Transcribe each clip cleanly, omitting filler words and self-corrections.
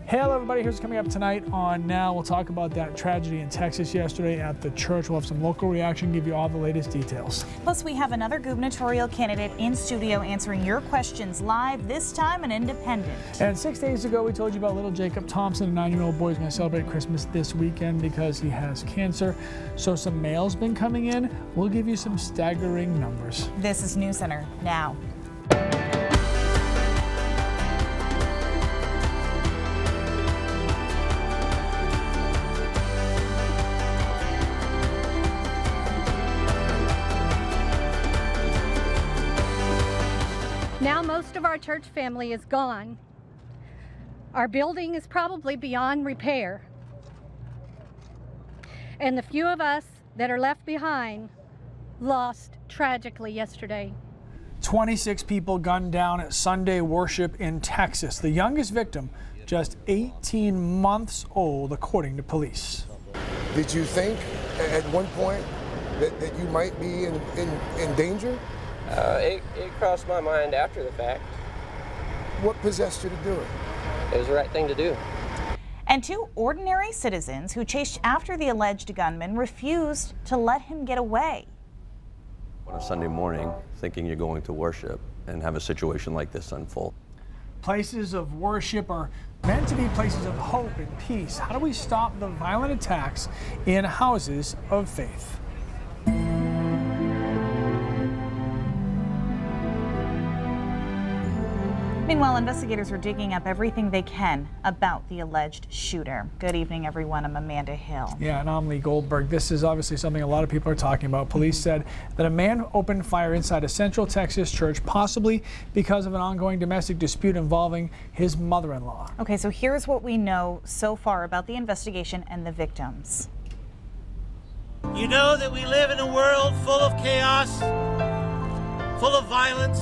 Hello everybody, here's what's coming up tonight on Now. We'll talk about that tragedy in Texas yesterday at the church. We'll have some local reaction, give you all the latest details. Plus, we have another gubernatorial candidate in studio answering your questions live, this time an independent. And 6 days ago, we told you about little Jacob Thompson, a 9-year-old boy, is going to celebrate Christmas this weekend because he has cancer. So some mail's been coming in. We'll give you some staggering numbers. This is News Center Now. Now most of our church family is gone. Our building is probably beyond repair. And the few of us that are left behind lost tragically yesterday. 26 people gunned down at Sunday worship in Texas. The youngest victim, just 18 months old, according to police. Did you think at one point that you might be in danger? It crossed my mind after the fact. What possessed you to do it? It was the right thing to do. And two ordinary citizens who chased after the alleged gunman refused to let him get away. On a Sunday morning, thinking you're going to worship and have a situation like this unfold. Places of worship are meant to be places of hope and peace. How do we stop the violent attacks in houses of faith? Meanwhile, investigators are digging up everything they can about the alleged shooter. Good evening, everyone. I'm Amanda Hill. Yeah, and I'm Lee Goldberg. This is obviously something a lot of people are talking about. Police said that a man opened fire inside a Central Texas church, possibly because of an ongoing domestic dispute involving his mother-in-law. Okay, so here's what we know so far about the investigation and the victims. You know that we live in a world full of chaos, full of violence.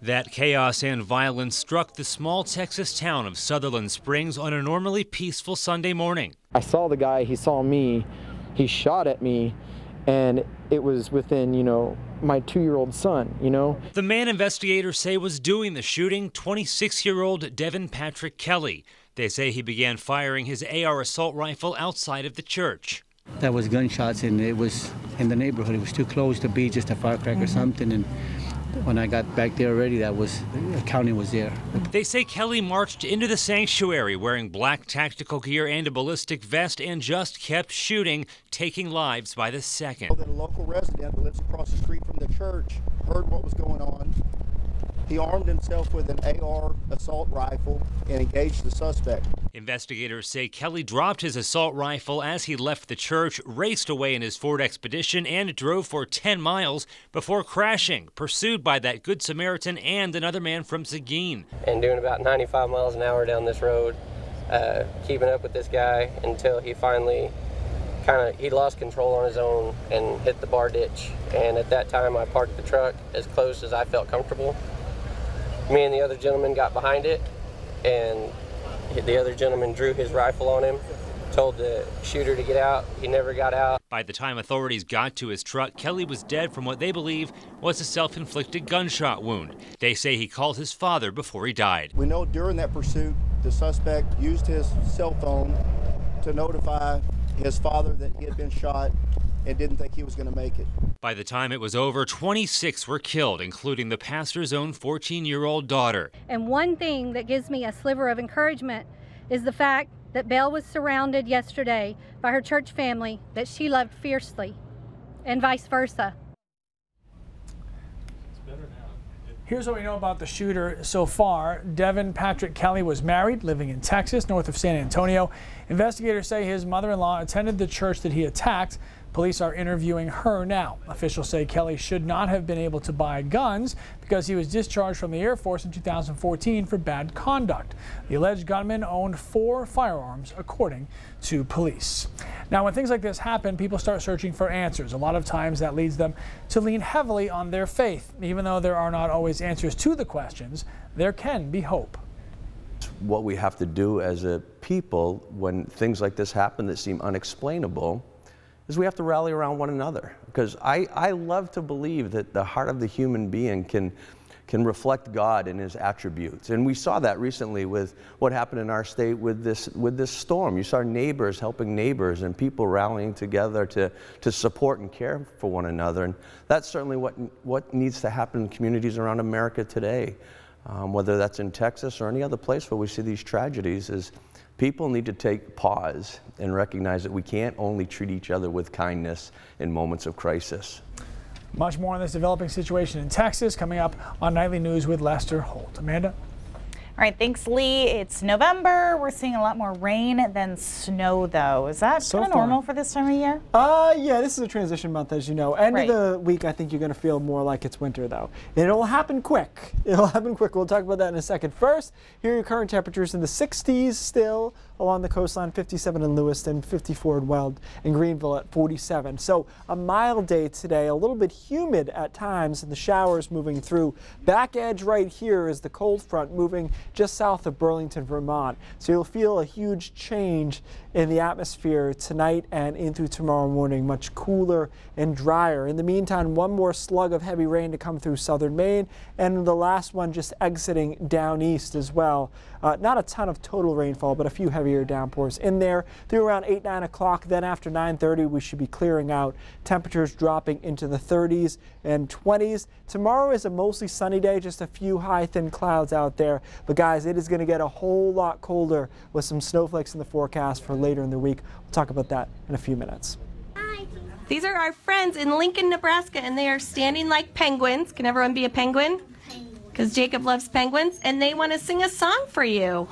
That chaos and violence struck the small Texas town of Sutherland Springs on a normally peaceful Sunday morning. I saw the guy, he saw me, he shot at me, and it was within, my 2-year-old son, The man investigators say was doing the shooting, 26-year-old Devin Patrick Kelly. They say he began firing his AR assault rifle outside of the church. That was gunshots, and it was in the neighborhood. It was too close to be just a firecracker or something, and when I got back there already, the county was there. They say Kelly marched into the sanctuary wearing black tactical gear and a ballistic vest and just kept shooting, taking lives by the second. That a local resident that lives across the street from the church heard what was going on. He armed himself with an AR assault rifle and engaged the suspect. Investigators say Kelly dropped his assault rifle as he left the church, raced away in his Ford Expedition, and drove for 10 miles before crashing, pursued by that Good Samaritan and another man from Seguin. And doing about 95 miles an hour down this road, keeping up with this guy until he finally he lost control on his own and hit the bar ditch. And at that time, I parked the truck as close as I felt comfortable. Me and the other gentleman got behind it, and the other gentleman drew his rifle on him, told the shooter to get out. He never got out. By the time authorities got to his truck, Kelly was dead from what they believe was a self-inflicted gunshot wound. They say he called his father before he died. We know during that pursuit, the suspect used his cell phone to notify his father that he had been shot and didn't think he was going to make it. By the time it was over, 26 were killed, including the pastor's own 14-year-old daughter. And one thing that gives me a sliver of encouragement is the fact that Belle was surrounded yesterday by her church family that she loved fiercely, and vice versa. Here's what we know about the shooter so far. Devin Patrick Kelly was married, living in Texas, north of San Antonio. Investigators say his mother-in-law attended the church that he attacked. Police are interviewing her now. Officials say Kelly should not have been able to buy guns because he was discharged from the Air Force in 2014 for bad conduct. The alleged gunman owned 4 firearms, according to police. Now, when things like this happen, people start searching for answers. A lot of times that leads them to lean heavily on their faith. Even though there are not always answers to the questions, there can be hope. What we have to do as a people when things like this happen that seem unexplainable is we have to rally around one another, because I love to believe that the heart of the human being can can reflect God and his attributes. And we saw that recently with what happened in our state with this storm. You saw neighbors helping neighbors and people rallying together to support and care for one another. And that's certainly what needs to happen in communities around America today. Whether that's in Texas or any other place where we see these tragedies, is people need to take pause and recognize that we can't only treat each other with kindness in moments of crisis. Much more on this developing situation in Texas coming up on Nightly News with Lester Holt. Amanda? All right, thanks, Lee. It's November. We're seeing a lot more rain than snow, though. Is that kind of normal for this time of year? Yeah, this is a transition month, as you know. End of the week, I think you're going to feel more like it's winter, though. And it'll happen quick. It'll happen quick. We'll talk about that in a second. First, here are your current temperatures in the 60s still along the coastline, 57 in Lewiston, 54 in Weld, and Greenville at 47. So a mild day today, a little bit humid at times, and the showers moving through. Back edge right here is the cold front moving just south of Burlington, Vermont. So you'll feel a huge change in the atmosphere tonight and into tomorrow morning, much cooler and drier. In the meantime, one more slug of heavy rain to come through southern Maine, and the last one just exiting down east as well. Not a ton of total rainfall, but a few heavier downpours in there through around 8, 9 o'clock. Then after 9:30, we should be clearing out. Temperatures dropping into the 30s and 20s. Tomorrow is a mostly sunny day, just a few high, thin clouds out there. But guys, it is going to get a whole lot colder with some snowflakes in the forecast for later in the week. We'll talk about that in a few minutes. These are our friends in Lincoln, Nebraska, and they are standing like penguins. Can everyone be a penguin? Because Jacob loves penguins, and they want to sing a song for you.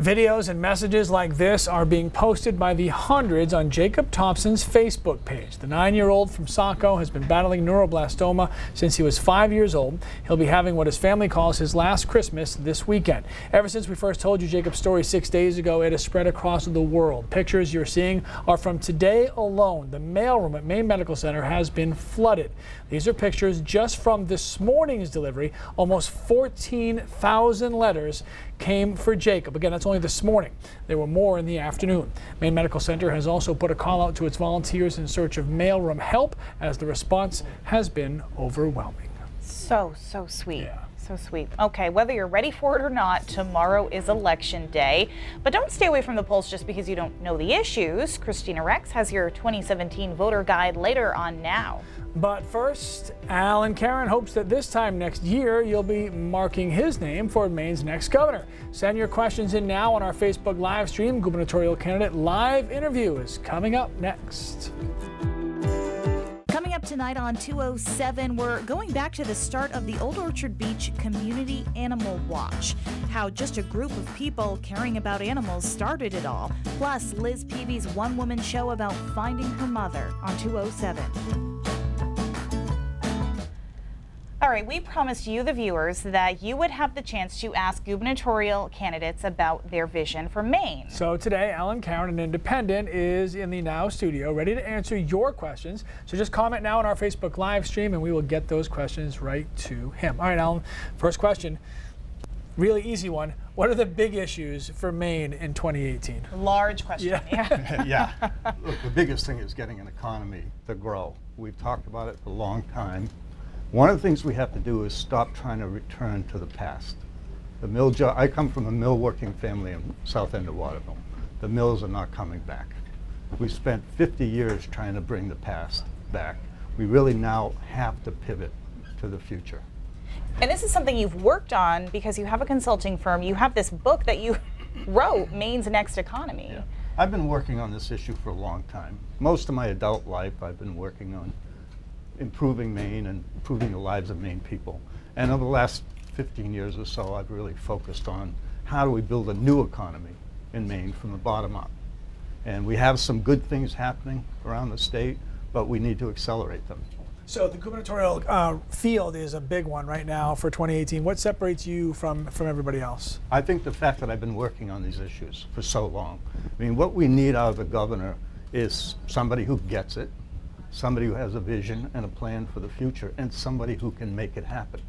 Videos and messages like this are being posted by the hundreds on Jacob Thompson's Facebook page. The 9-year-old from Saco has been battling neuroblastoma since he was 5 years old. He'll be having what his family calls his last Christmas this weekend. Ever since we first told you Jacob's story 6 days ago, it has spread across the world. Pictures you're seeing are from today alone. The mailroom at Maine Medical Center has been flooded. These are pictures just from this morning's delivery. Almost 14,000 letters came for Jacob. Again, that's only this morning. There were more in the afternoon. Maine Medical Center has also put a call out to its volunteers in search of mailroom help, as the response has been overwhelming. So sweet. Yeah. So sweet. Okay, whether you're ready for it or not, tomorrow is election day. But don't stay away from the polls just because you don't know the issues. Christina Rex has your 2017 voter guide later on now. But first, Alan Caron hopes that this time next year you'll be marking his name for Maine's next governor. Send your questions in now on our Facebook live stream. Gubernatorial candidate live interview is coming up next. Coming up tonight on 207, we're going back to the start of the Old Orchard Beach Community Animal Watch. How just a group of people caring about animals started it all. Plus, Liz Peavy's one-woman show about finding her mother on 207. All right, we promised you, the viewers, that you would have the chance to ask gubernatorial candidates about their vision for Maine. So today, Alan Caron, an independent, is in the Now studio, ready to answer your questions. So just comment now on our Facebook live stream, and we will get those questions right to him. All right, Alan, first question, really easy one. What are the big issues for Maine in 2018? Large question. Yeah. Look, the biggest thing is getting an economy to grow. We've talked about it for a long time. One of the things we have to do is stop trying to return to the past. The mill job, I come from a mill working family in south end of Waterville. The mills are not coming back. We've spent 50 years trying to bring the past back. We really now have to pivot to the future. And this is something you've worked on because you have a consulting firm. You have this book that you wrote, Maine's Next Economy. Yeah. I've been working on this issue for a long time. Most of my adult life I've been working on improving Maine and improving the lives of Maine people. And over the last 15 years or so, I've really focused on how do we build a new economy in Maine from the bottom up. And we have some good things happening around the state, but we need to accelerate them. So the gubernatorial field is a big one right now for 2018. What separates you from everybody else? I think the fact that I've been working on these issues for so long. I mean, what we need out of the governor is somebody who gets it, somebody who has a vision and a plan for the future, and somebody who can make it happen.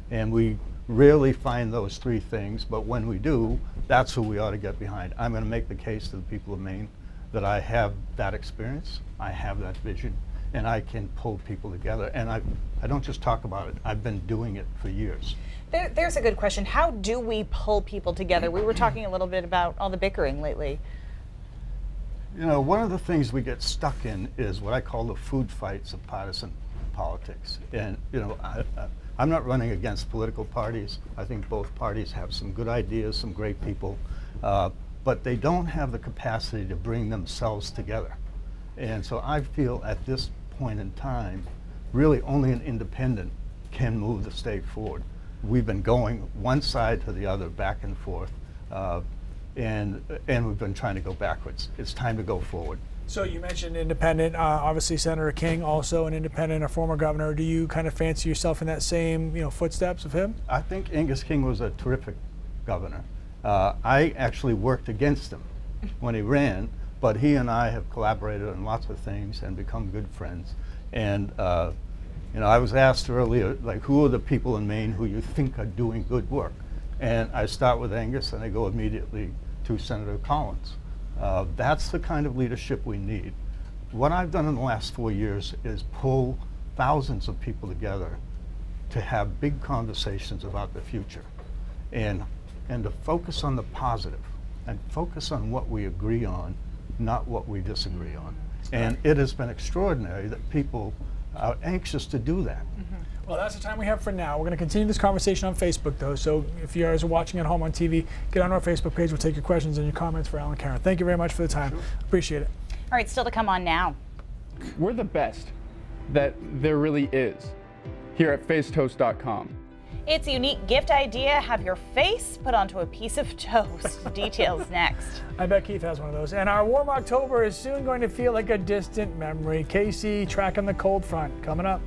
And we rarely find those three things, but when we do, that's who we ought to get behind. I'm going to make the case to the people of Maine that I have that experience, I have that vision, and I can pull people together. And I don't just talk about it, I've been doing it for years. There's a good question. How do we pull people together? We were talking a little bit about all the bickering lately. You know, one of the things we get stuck in is what I call the food fights of partisan politics. And, you know, I'm not running against political parties. I think both parties have some good ideas, some great people, but they don't have the capacity to bring themselves together. And so I feel at this point in time, really only an independent can move the state forward. We've been going one side to the other, back and forth, and we've been trying to go backwards. It's time to go forward. So you mentioned independent, obviously Senator King, also an independent, a former governor. Do you kind of fancy yourself in that same, footsteps of him? I think Angus King was a terrific governor. I actually worked against him when he ran, but he and I have collaborated on lots of things and become good friends. And I was asked earlier, like, who are the people in Maine who you think are doing good work? And I start with Angus and I go immediately to Senator Collins. That's the kind of leadership we need. What I've done in the last 4 years is pull thousands of people together to have big conversations about the future and to focus on the positive and focus on what we agree on, not what we disagree on. And it has been extraordinary that people are anxious to do that. Well, that's the time we have for now. We're going to continue this conversation on Facebook, though. So if you guys are watching at home on TV, get on our Facebook page. We'll take your questions and your comments for Alan Karen. Thank you very much for the time. Sure. Appreciate it. All right, still to come on now. We're the best that there really is here at facetoast.com. It's a unique gift idea. Have your face put onto a piece of toast. Details next. I bet Keith has one of those. And our warm October is soon going to feel like a distant memory. Casey tracking the cold front coming up.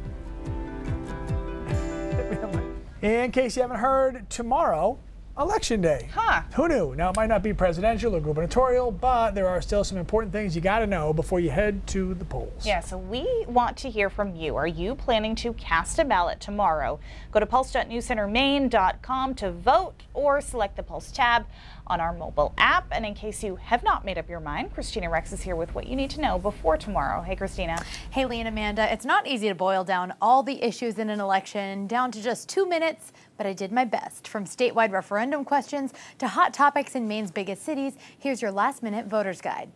In case you haven't heard, tomorrow, Election Day. Who knew? Now, it might not be presidential or gubernatorial, but there are still some important things you got to know before you head to the polls. Yeah, so we want to hear from you. Are you planning to cast a ballot tomorrow? Go to pulse.newscentermaine.com to vote or select the Pulse tab on our mobile app. And in case you have not made up your mind, Christina Rex is here with what you need to know before tomorrow. Hey, Christina. Hey, Lee and Amanda. It's not easy to boil down all the issues in an election down to just 2 minutes, but I did my best. From statewide referendum questions to hot topics in Maine's biggest cities, here's your last-minute voter's guide.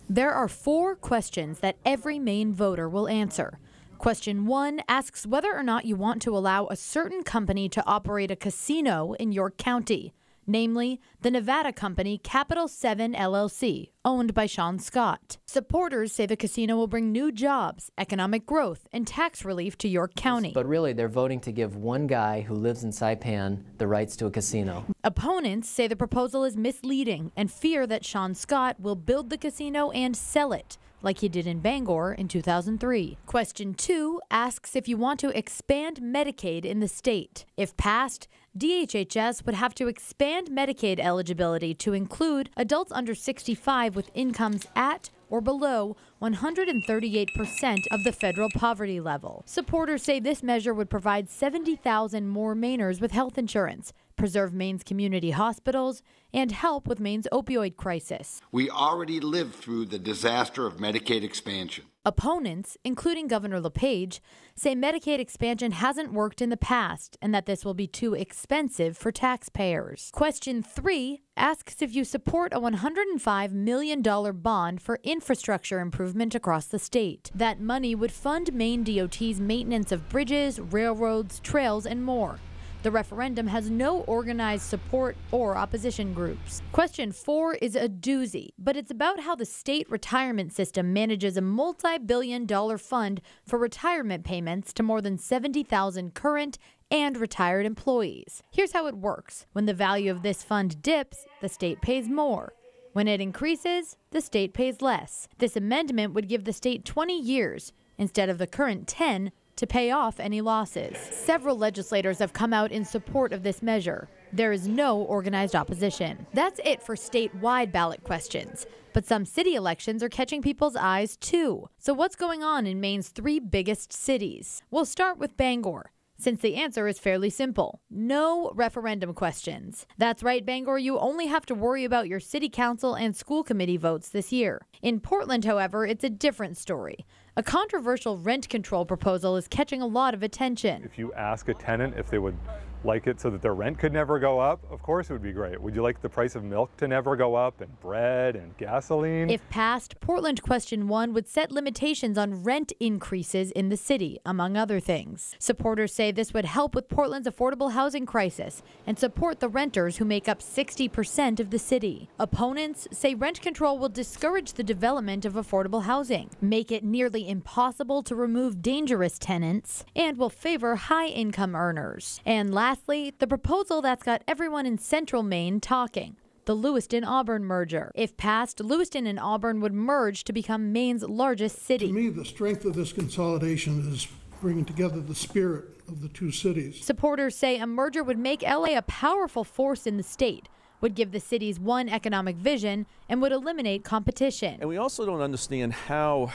There are 4 questions that every Maine voter will answer. Question 1 asks whether or not you want to allow a certain company to operate a casino in York County, namely the Nevada company Capital 7 LLC, owned by Sean Scott. Supporters say the casino will bring new jobs, economic growth, and tax relief to York County. But really, they're voting to give one guy who lives in Saipan the rights to a casino. Opponents say the proposal is misleading and fear that Sean Scott will build the casino and sell it, like he did in Bangor in 2003. Question 2 asks if you want to expand Medicaid in the state. If passed, DHHS would have to expand Medicaid eligibility to include adults under 65 with incomes at or below 138% of the federal poverty level. Supporters say this measure would provide 70,000 more Mainers with health insurance, preserve Maine's community hospitals, and help with Maine's opioid crisis. We already lived through the disaster of Medicaid expansion. Opponents, including Governor LePage, say Medicaid expansion hasn't worked in the past and that this will be too expensive for taxpayers. Question 3 asks if you support a $105 million bond for infrastructure improvement across the state. That money would fund Maine DOT's maintenance of bridges, railroads, trails, and more. The referendum has no organized support or opposition groups. Question 4 is a doozy, but it's about how the state retirement system manages a multi-billion-dollar fund for retirement payments to more than 70,000 current and retired employees. Here's how it works. When the value of this fund dips, the state pays more. When it increases, the state pays less. This amendment would give the state 20 years instead of the current 10 to pay off any losses. Several legislators have come out in support of this measure. There is no organized opposition. That's it for statewide ballot questions. But some city elections are catching people's eyes too. So what's going on in Maine's 3 biggest cities? We'll start with Bangor. since the answer is fairly simple. No referendum questions. That's right, Bangor, you only have to worry about your city council and school committee votes this year. In Portland, however, it's a different story. A controversial rent control proposal is catching a lot of attention. If you ask a tenant if they would like it so that their rent could never go up, of course it would be great. Would you like the price of milk to never go up, and bread and gasoline? If passed, Portland Question 1 would set limitations on rent increases in the city, among other things. Supporters say this would help with Portland's affordable housing crisis and support the renters who make up 60% of the city. Opponents say rent control will discourage the development of affordable housing, make it nearly impossible to remove dangerous tenants, and will favor high-income earners. And lastly, the proposal that's got everyone in central Maine talking. The Lewiston-Auburn merger. If passed, Lewiston and Auburn would merge to become Maine's largest city. To me, the strength of this consolidation is bringing together the spirit of the two cities. Supporters say a merger would make LA a powerful force in the state, would give the cities one economic vision, and would eliminate competition. And we also don't understand how,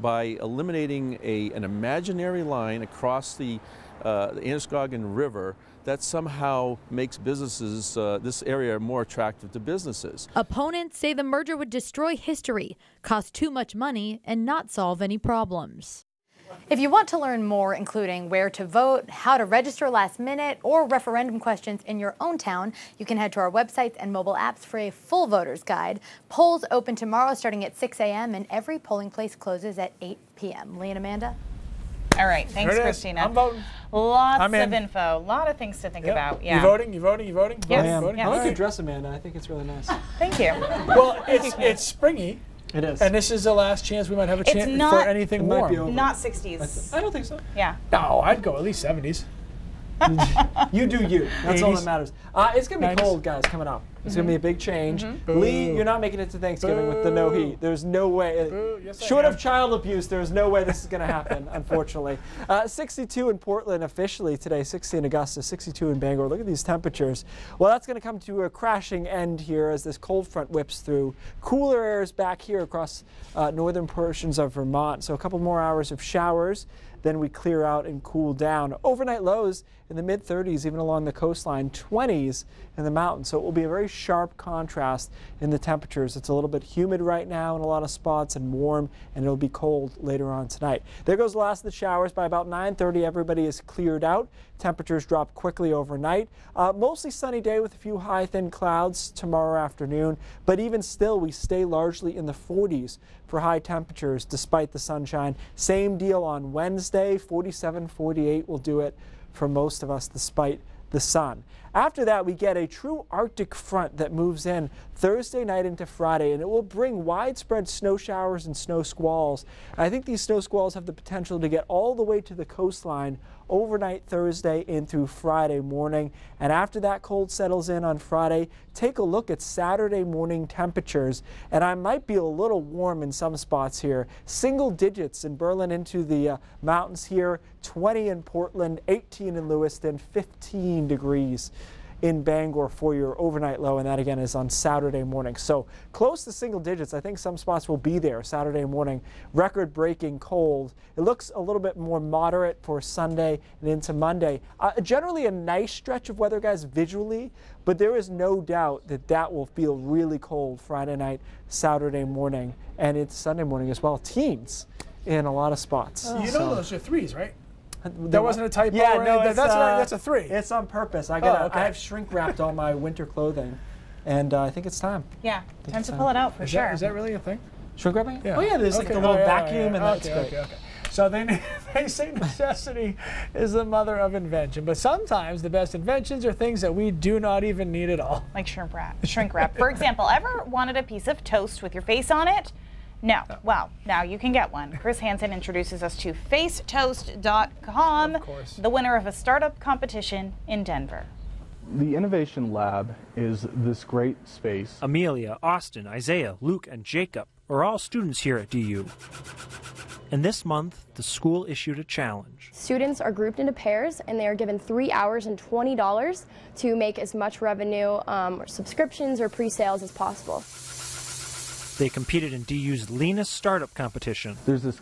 by eliminating an imaginary line across the Androscoggin River, that somehow makes businesses, this area, more attractive to businesses. Opponents say the merger would destroy history, cost too much money, and not solve any problems. If you want to learn more, including where to vote, how to register last minute, or referendum questions in your own town, you can head to our websites and mobile apps for a full voter's guide. Polls open tomorrow starting at 6 a.m. and every polling place closes at 8 p.m. Lee and Amanda? All right, thanks, Christina. I'm voting. Lots of info, a lot of things to think about. Yeah. You voting? You voting? You voting? Yes. Voting? Voting? I like All your right. dress, Amanda. I think it's really nice. Thank you. Well, it's springy. It is. And this is the last chance we might have a chance not- for anything it might warm. be over. Not 60s. I don't think so. Yeah. No, I'd go at least 70s. You do you. That's all 80s. that matters. It's going to be 90s. cold, guys, coming up. It's going to be a big change. Lee, you're not making it to Thanksgiving with the no heat. There's no way. Yes, I Short am. of child abuse, there's no way this is going to happen, unfortunately. 62 in Portland officially today, 60 in Augusta, 62 in Bangor. Look at these temperatures. Well, that's going to come to a crashing end here as this cold front whips through. Cooler air is back here across northern portions of Vermont. So a couple more hours of showers. Then we clear out and cool down. Overnight lows in the mid-30s, even along the coastline, 20s in the mountains. So it will be a very sharp contrast in the temperatures. It's a little bit humid right now in a lot of spots and warm, and it'll be cold later on tonight. There goes the last of the showers. By about 9:30, everybody is cleared out. Temperatures drop quickly overnight. Mostly sunny day with a few high, thin clouds tomorrow afternoon. But even still, we stay largely in the 40s for high temperatures despite the sunshine. Same deal on Wednesday. 47, 48 will do it for most of us despite the sun. After that, we get a true Arctic front that moves in Thursday night into Friday, and it will bring widespread snow showers and snow squalls. I think these snow squalls have the potential to get all the way to the coastline overnight Thursday in through Friday morning. And after that cold settles in on Friday, take a look at Saturday morning temperatures. And I might be a little warm in some spots here. Single digits in Berlin into the mountains here, 20 in Portland, 18 in Lewiston, 15 degrees in Bangor for your overnight low, and that again is on Saturday morning. So close to single digits. I think some spots will be there Saturday morning. Record-breaking cold. It looks a little bit more moderate for Sunday and into Monday. Generally a nice stretch of weather, guys, visually, but there is no doubt that that will feel really cold Friday night, Saturday morning, and it's Sunday morning as well. Teens in a lot of spots. You know those are threes, right? That wasn't a typo. Yeah, or no, anything. it's, That's a 3. It's on purpose. I have shrink wrapped all my winter clothing, and I think it's time. Yeah, time to pull it out for sure. Is that really a thing? Shrink wrapping? Yeah. Oh yeah, there's like a little vacuum, and that's great. Okay. So they say necessity is the mother of invention, but sometimes the best inventions are things that we do not even need at all. Like shrink wrap. For example, ever wanted a piece of toast with your face on it? No. Well, now you can get one. Chris Hansen introduces us to Facetoast.com, the winner of a startup competition in Denver. The Innovation Lab is this great space. Amelia, Austin, Isaiah, Luke, and Jacob are all students here at DU. And this month, the school issued a challenge. Students are grouped into pairs, and they are given 3 hours and $20 to make as much revenue or subscriptions or pre-sales as possible. They competed in DU's leanest startup competition. There's this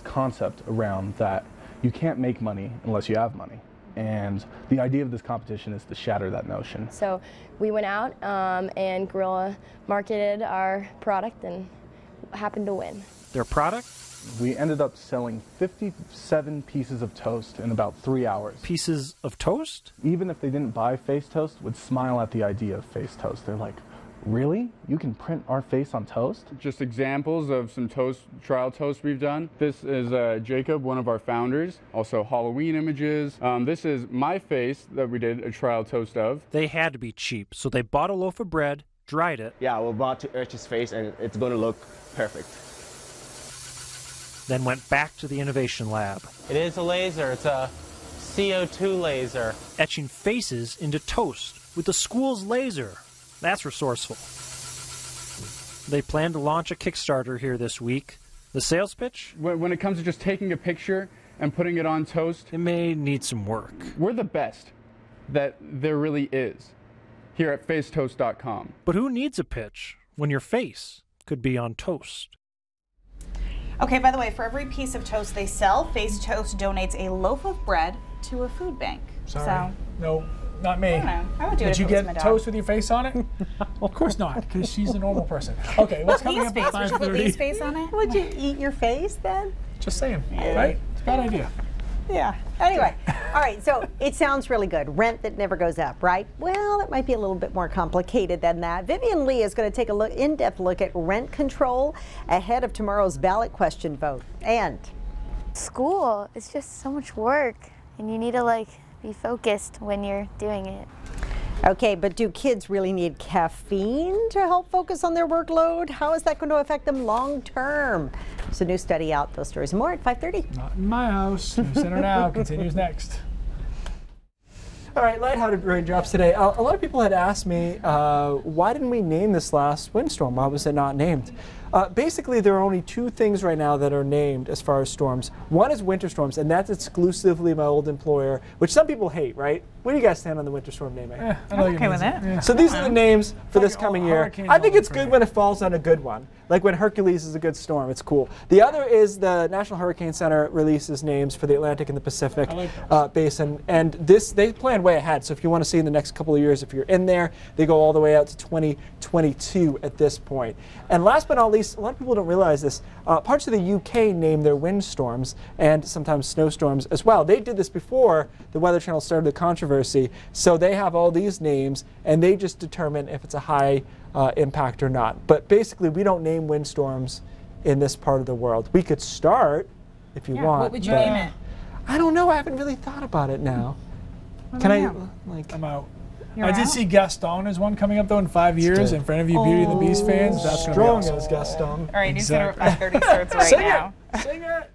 concept around that, you can't make money unless you have money. And the idea of this competition is to shatter that notion. So we went out and Gorilla marketed our product and happened to win. Their product? We ended up selling 57 pieces of toast in about 3 hours. Pieces of toast? Even if they didn't buy Face Toast, would smile at the idea of Face Toast. They're like, really? You can print our face on toast? Just examples of some trial toast we've done. This is Jacob, one of our founders. Also Halloween images. This is my face that we did a trial toast of. They had to be cheap, so they bought a loaf of bread, dried it. Yeah, we're about to etch his face and it's going to look perfect. Then went back to the innovation lab. It is a laser. It's a CO2 laser. Etching faces into toast with the school's laser. That's resourceful. They plan to launch a Kickstarter here this week. The sales pitch? When it comes to just taking a picture and putting it on toast, it may need some work. We're the best that there really is here at facetoast.com. But who needs a pitch when your face could be on toast? Okay, by the way, for every piece of toast they sell, Face Toast donates a loaf of bread to a food bank. Sorry. So, no, not me. I would do it Did you if it was my get dog. toast with your face on it? Of course not, because she's a normal person. Okay, what's coming up at 5:30? Would you put Lee's face on it? Would you eat your face then? Just saying, Yeah. right? It's a bad idea. Yeah. Anyway, all right, so it sounds really good. Rent that never goes up, right? Well, it might be a little bit more complicated than that. Vivian Lee is going to take a in-depth look at rent control ahead of tomorrow's ballot question vote. And school is just so much work, and you need to be focused when you're doing it. okay, but do kids really need caffeine to help focus on their workload? How is that going to affect them long term? There's a new study out. Those stories and more at 5:30. Not in my house. News Center Now continues next. All right, lighthearted raindrops today. A lot of people had asked me, why didn't we name this last windstorm? Why was it not named? Basically, there are only two things right now that are named as far as storms. One is winter storms, and that's exclusively my old employer, which some people hate, right? Where do you guys stand on the winter storm naming? I'm okay with that. Yeah. So these are the names for this coming year. I think it's good when it falls on a good one. Like when Hercules is a good storm, it's cool. The other is the National Hurricane Center releases names for the Atlantic and the Pacific basin, and they plan way ahead. So if you want to see in the next couple of years, if you're in there, they go all the way out to 2022 at this point. And last but not least, a lot of people don't realize this. Parts of the UK name their windstorms and sometimes snowstorms as well. They did this before the Weather Channel started the controversy. So they have all these names, and they just determine if it's a high impact or not. But basically, we don't name windstorms in this part of the world. We could start if you want. What would you name it? I don't know. I haven't really thought about it now. Can I? I'm out. I did see Gaston as one coming up though in 5 years. And for any of you Beauty and the Beast fans, that's going to be awesome. Gaston. All right, News Center at 5:30 starts right now. Sing it.